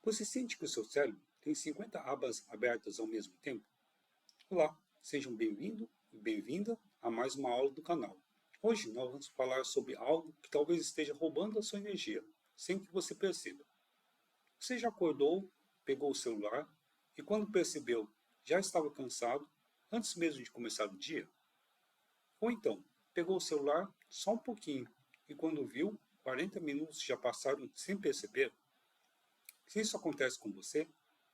Você sente que o seu cérebro tem 50 abas abertas ao mesmo tempo? Olá, sejam bem-vindo e bem-vinda a mais uma aula do canal. Hoje nós vamos falar sobre algo que talvez esteja roubando a sua energia, sem que você perceba. Você já acordou, pegou o celular e quando percebeu, já estava cansado antes mesmo de começar o dia? Ou então, pegou o celular só um pouquinho e quando viu, 40 minutos já passaram sem perceber? Se isso acontece com você,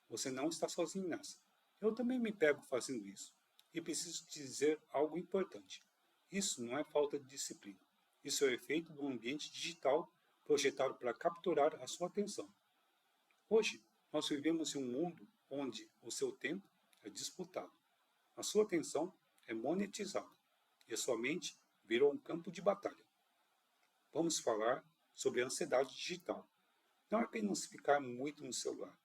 você não está sozinho nessa. Eu também me pego fazendo isso. E preciso te dizer algo importante. Isso não é falta de disciplina. Isso é o efeito do ambiente digital projetado para capturar a sua atenção. Hoje, nós vivemos em um mundo onde o seu tempo é disputado. A sua atenção é monetizada. E a sua mente virou um campo de batalha. Vamos falar sobre a ansiedade digital. Não é apenas ficar muito no celular.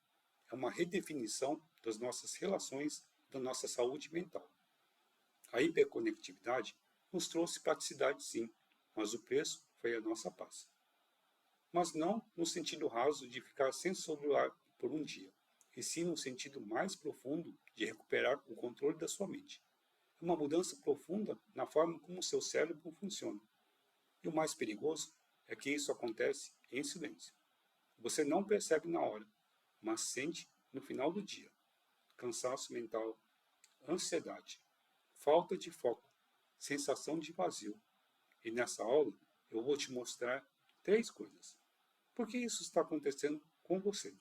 É uma redefinição das nossas relações, da nossa saúde mental. A hiperconectividade nos trouxe praticidade sim, mas o preço foi a nossa paz. Mas não no sentido raso de ficar sem celular por um dia, e sim no sentido mais profundo de recuperar o controle da sua mente. É uma mudança profunda na forma como o seu cérebro funciona. E o mais perigoso é que isso acontece em silêncio. Você não percebe na hora, mas sente no final do dia. Cansaço mental, ansiedade, falta de foco, sensação de vazio. E nessa aula eu vou te mostrar 3 coisas. Por que isso está acontecendo com você?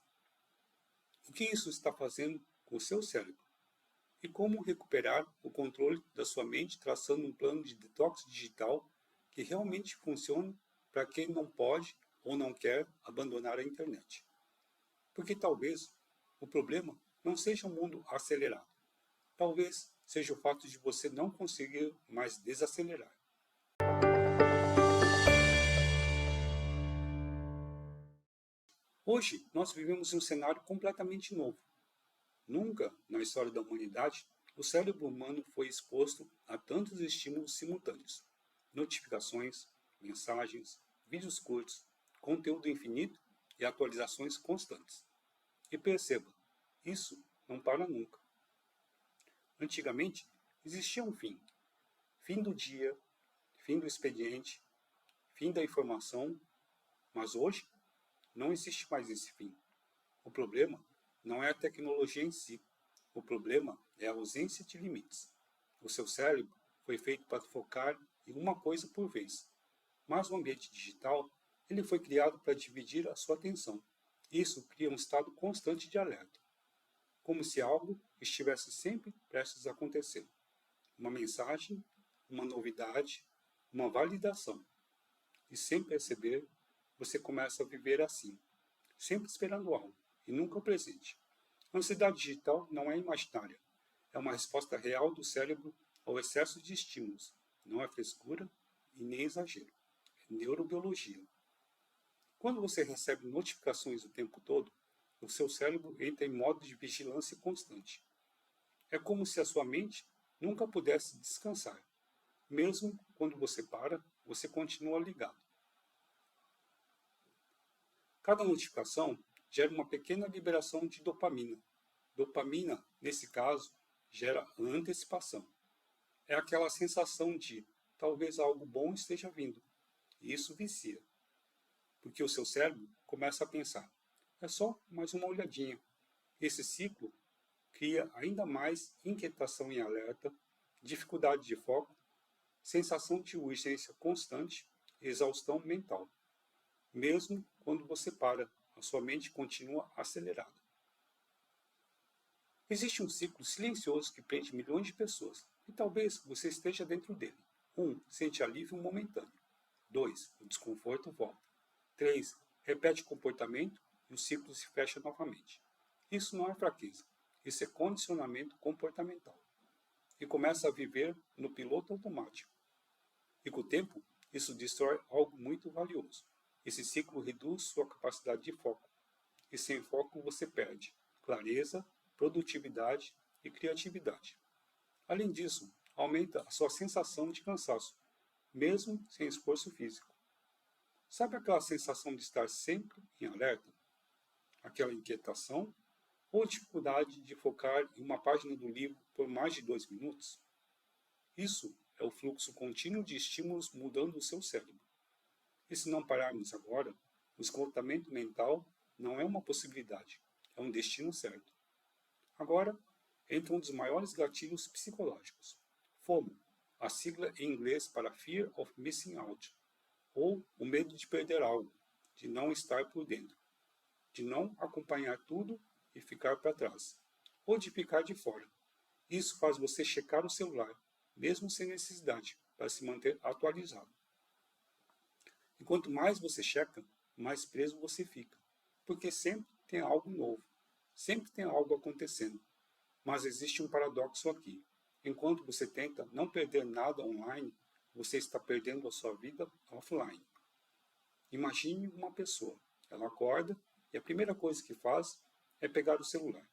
O que isso está fazendo com o seu cérebro? E como recuperar o controle da sua mente traçando um plano de detox digital que realmente funcione para quem não pode ou não quer abandonar a internet. Porque talvez o problema não seja o mundo acelerado. Talvez seja o fato de você não conseguir mais desacelerar. Hoje, nós vivemos em um cenário completamente novo. Nunca, na história da humanidade, o cérebro humano foi exposto a tantos estímulos simultâneos. Notificações, mensagens, vídeos curtos, conteúdo infinito e atualizações constantes. E perceba, isso não para nunca. Antigamente, existia um fim. Fim do dia, fim do expediente, fim da informação, mas hoje não existe mais esse fim. O problema não é a tecnologia em si. O problema é a ausência de limites. O seu cérebro foi feito para focar em uma coisa por vez. Mas o ambiente digital, ele foi criado para dividir a sua atenção. Isso cria um estado constante de alerta, como se algo estivesse sempre prestes a acontecer. Uma mensagem, uma novidade, uma validação. E sem perceber, você começa a viver assim, sempre esperando algo, e nunca o presente. A ansiedade digital não é imaginária, é uma resposta real do cérebro ao excesso de estímulos. Não é frescura e nem exagero, é neurobiologia. Quando você recebe notificações o tempo todo, o seu cérebro entra em modo de vigilância constante. É como se a sua mente nunca pudesse descansar. Mesmo quando você para, você continua ligado. Cada notificação gera uma pequena liberação de dopamina. Dopamina, nesse caso, gera antecipação. É aquela sensação de talvez algo bom esteja vindo. E isso vicia. Porque o seu cérebro começa a pensar, é só mais uma olhadinha. Esse ciclo cria ainda mais inquietação em alerta, dificuldade de foco, sensação de urgência constante e exaustão mental. Mesmo quando você para, a sua mente continua acelerada. Existe um ciclo silencioso que prende milhões de pessoas, e talvez você esteja dentro dele. 1. Sente alívio momentâneo. 2. O desconforto volta. 3. Repete o comportamento e o ciclo se fecha novamente. Isso não é fraqueza, isso é condicionamento comportamental. E começa a viver no piloto automático. E com o tempo, isso destrói algo muito valioso. Esse ciclo reduz sua capacidade de foco. E sem foco você perde clareza, produtividade e criatividade. Além disso, aumenta a sua sensação de cansaço, mesmo sem esforço físico. Sabe aquela sensação de estar sempre em alerta? aquela inquietação ou dificuldade de focar em uma página do livro por mais de 2 minutos? Isso é o fluxo contínuo de estímulos mudando o seu cérebro. E se não pararmos agora, o esgotamento mental não é uma possibilidade, é um destino certo. Agora, entra um dos maiores gatilhos psicológicos: FOMO, a sigla em inglês para Fear of Missing Out, ou o medo de perder algo, de não estar por dentro, de não acompanhar tudo e ficar para trás, ou de ficar de fora. Isso faz você checar o celular, mesmo sem necessidade, para se manter atualizado. E quanto mais você checa, mais preso você fica, porque sempre tem algo novo, sempre tem algo acontecendo. Mas existe um paradoxo aqui. Enquanto você tenta não perder nada online, você está perdendo a sua vida offline. Imagine uma pessoa. Ela acorda e a primeira coisa que faz é pegar o celular.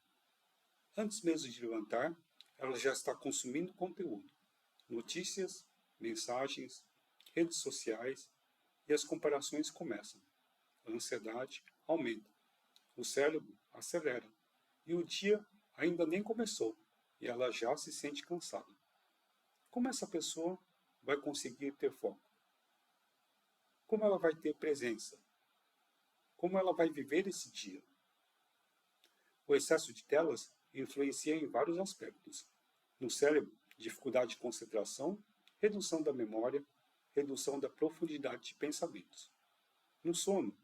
Antes mesmo de levantar, ela já está consumindo conteúdo. Notícias, mensagens, redes sociais, e as comparações começam. A ansiedade aumenta. O cérebro acelera. E o dia ainda nem começou e ela já se sente cansada. Como essa pessoa vai conseguir ter foco? Como ela vai ter presença? Como ela vai viver esse dia? O excesso de telas influencia em vários aspectos. No cérebro, dificuldade de concentração, redução da memória, redução da profundidade de pensamentos. No sono,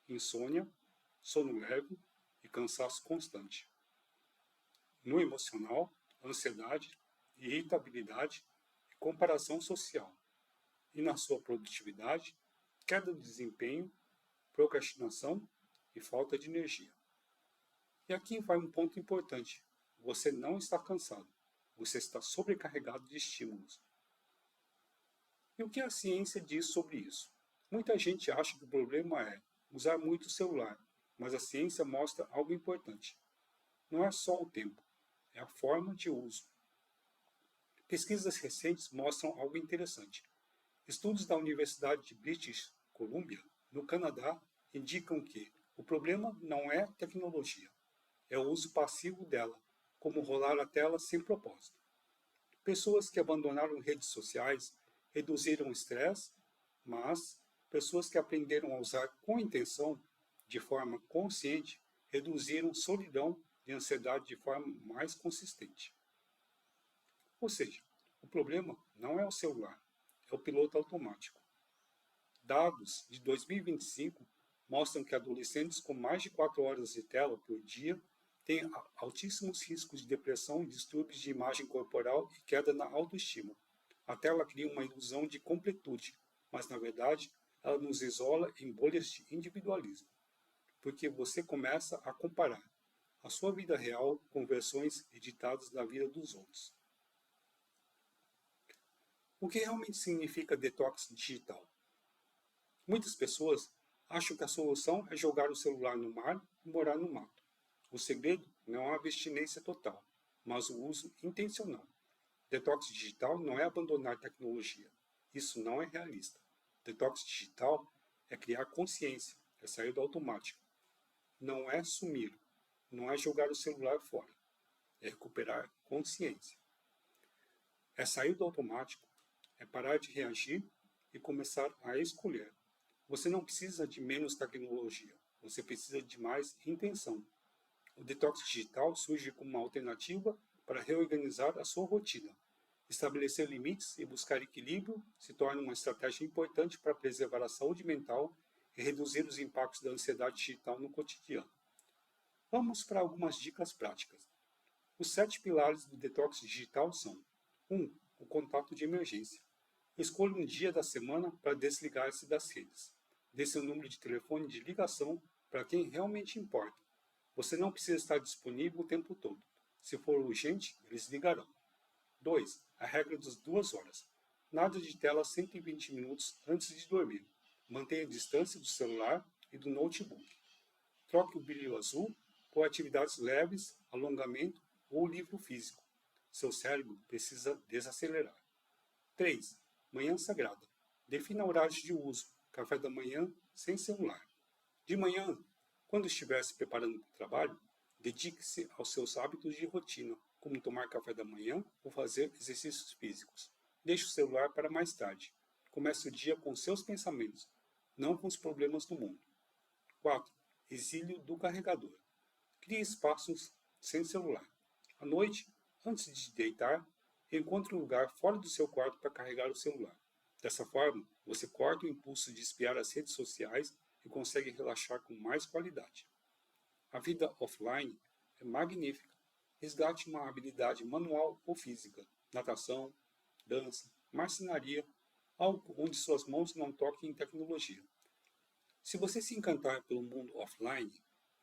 insônia, sono leve e cansaço constante. No emocional, ansiedade, irritabilidade e comparação social. E na sua produtividade, queda de desempenho, procrastinação e falta de energia. E aqui vai um ponto importante. Você não está cansado. Você está sobrecarregado de estímulos. E o que a ciência diz sobre isso? Muita gente acha que o problema é usar muito o celular, mas a ciência mostra algo importante. Não é só o tempo, é a forma de uso. Pesquisas recentes mostram algo interessante. Estudos da Universidade de British Columbia, no Canadá, indicam que o problema não é tecnologia, é o uso passivo dela, como rolar a tela sem propósito. Pessoas que abandonaram redes sociais reduziram o estresse, mas pessoas que aprenderam a usar com intenção, de forma consciente, reduziram solidão e ansiedade de forma mais consistente. Ou seja, o problema não é o celular, é o piloto automático. Dados de 2025 mostram que adolescentes com mais de 4 horas de tela por dia têm altíssimos riscos de depressão, distúrbios de imagem corporal e queda na autoestima. A tela cria uma ilusão de completude, mas na verdade ela nos isola em bolhas de individualismo, porque você começa a comparar a sua vida real com versões editadas da vida dos outros. O que realmente significa detox digital? Muitas pessoas acham que a solução é jogar o celular no mar e morar no mato. O segredo não é a abstinência total, mas o uso intencional. Detox digital não é abandonar a tecnologia. Isso não é realista. Detox digital é criar consciência, é sair do automático. Não é sumir, não é jogar o celular fora. É recuperar consciência. É sair do automático, é parar de reagir e começar a escolher. Você não precisa de menos tecnologia, você precisa de mais intenção. O detox digital surge como uma alternativa para reorganizar a sua rotina. Estabelecer limites e buscar equilíbrio se torna uma estratégia importante para preservar a saúde mental e reduzir os impactos da ansiedade digital no cotidiano. Vamos para algumas dicas práticas. Os 7 pilares do detox digital são: 1. O contato de emergência. Escolha um dia da semana para desligar-se das redes. Dê seu número de telefone de ligação para quem realmente importa. Você não precisa estar disponível o tempo todo. Se for urgente, eles ligarão. 2. A regra das 2 horas. Nada de tela 120 minutos antes de dormir. Mantenha a distância do celular e do notebook. Troque o brilho azul por atividades leves, alongamento ou livro físico. Seu cérebro precisa desacelerar. 3. Manhã sagrada. Defina horários de uso. Café da manhã sem celular. De manhã, Quando estiver se preparando para o trabalho, dedique-se aos seus hábitos de rotina, como tomar café da manhã ou fazer exercícios físicos. Deixe o celular para mais tarde. Comece o dia com seus pensamentos, não com os problemas do mundo. 4. Exílio do carregador. Crie espaços sem celular. À noite, antes de deitar, encontre um lugar fora do seu quarto para carregar o celular. Dessa forma, você corta o impulso de espiar as redes sociais e consegue relaxar com mais qualidade. A vida offline é magnífica. Resgate uma habilidade manual ou física, natação, dança, marcenaria, algo onde suas mãos não toquem em tecnologia. Se você se encantar pelo mundo offline,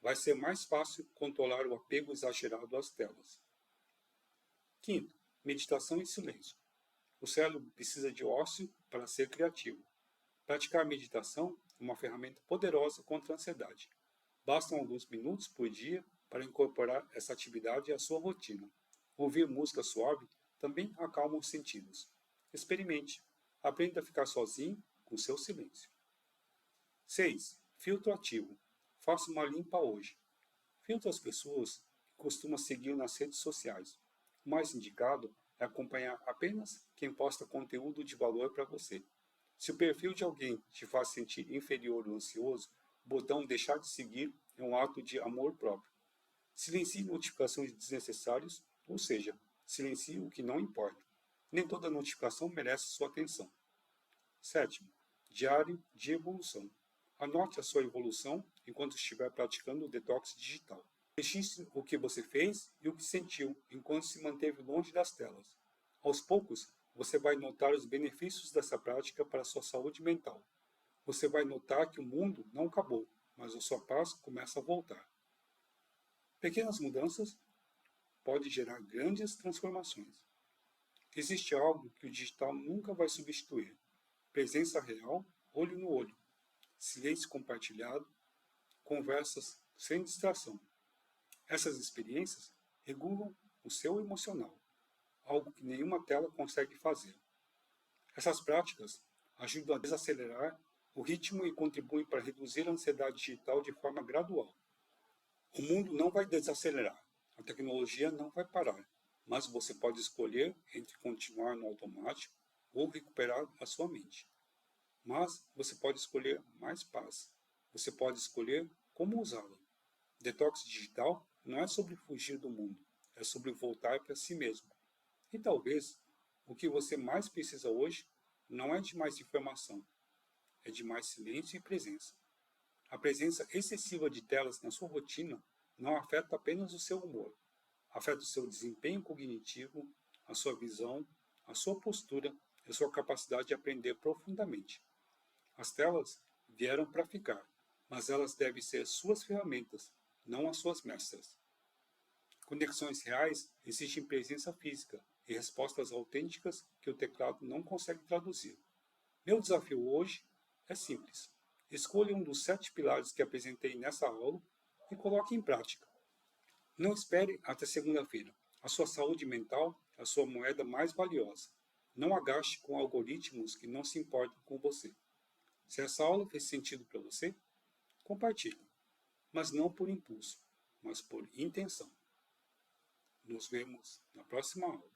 vai ser mais fácil controlar o apego exagerado às telas. 5. Meditação em silêncio. O cérebro precisa de ócio para ser criativo. Praticar meditação é uma ferramenta poderosa contra a ansiedade. Bastam alguns minutos por dia para incorporar essa atividade à sua rotina. Ouvir música suave também acalma os sentidos. Experimente. Aprenda a ficar sozinho com seu silêncio. 6. Filtro ativo. Faça uma limpa hoje. Filtre as pessoas que costuma seguir nas redes sociais. O mais indicado é acompanhar apenas quem posta conteúdo de valor para você. Se o perfil de alguém te faz sentir inferior ou ansioso, o botão deixar de seguir é um ato de amor próprio. Silencie notificações desnecessárias, ou seja, silencie o que não importa. Nem toda notificação merece sua atenção. 7. Diário de evolução. Anote a sua evolução enquanto estiver praticando o detox digital. Registre o que você fez e o que sentiu enquanto se manteve longe das telas. Aos poucos, você vai notar os benefícios dessa prática para a sua saúde mental. Você vai notar que o mundo não acabou, mas a sua paz começa a voltar. Pequenas mudanças podem gerar grandes transformações. Existe algo que o digital nunca vai substituir: presença real, olho no olho, silêncio compartilhado, conversas sem distração. Essas experiências regulam o seu emocional, algo que nenhuma tela consegue fazer. Essas práticas ajudam a desacelerar o ritmo e contribuem para reduzir a ansiedade digital de forma gradual. O mundo não vai desacelerar, a tecnologia não vai parar, mas você pode escolher entre continuar no automático ou recuperar a sua mente. Mas você pode escolher mais paz. Você pode escolher como usá-la. Detox digital não é sobre fugir do mundo, é sobre voltar para si mesmo. E talvez o que você mais precisa hoje não é de mais informação, é de mais silêncio e presença. A presença excessiva de telas na sua rotina não afeta apenas o seu humor, afeta o seu desempenho cognitivo, a sua visão, a sua postura e a sua capacidade de aprender profundamente. As telas vieram para ficar, mas elas devem ser suas ferramentas, não as suas mestras. Conexões reais exigem presença física e respostas autênticas que o teclado não consegue traduzir. Meu desafio hoje é simples. Escolha um dos 7 pilares que apresentei nessa aula e coloque em prática. Não espere até segunda-feira. A sua saúde mental é a sua moeda mais valiosa. Não agaste com algoritmos que não se importam com você. Se essa aula fez sentido para você, compartilhe. Mas não por impulso, mas por intenção. Nos vemos na próxima aula.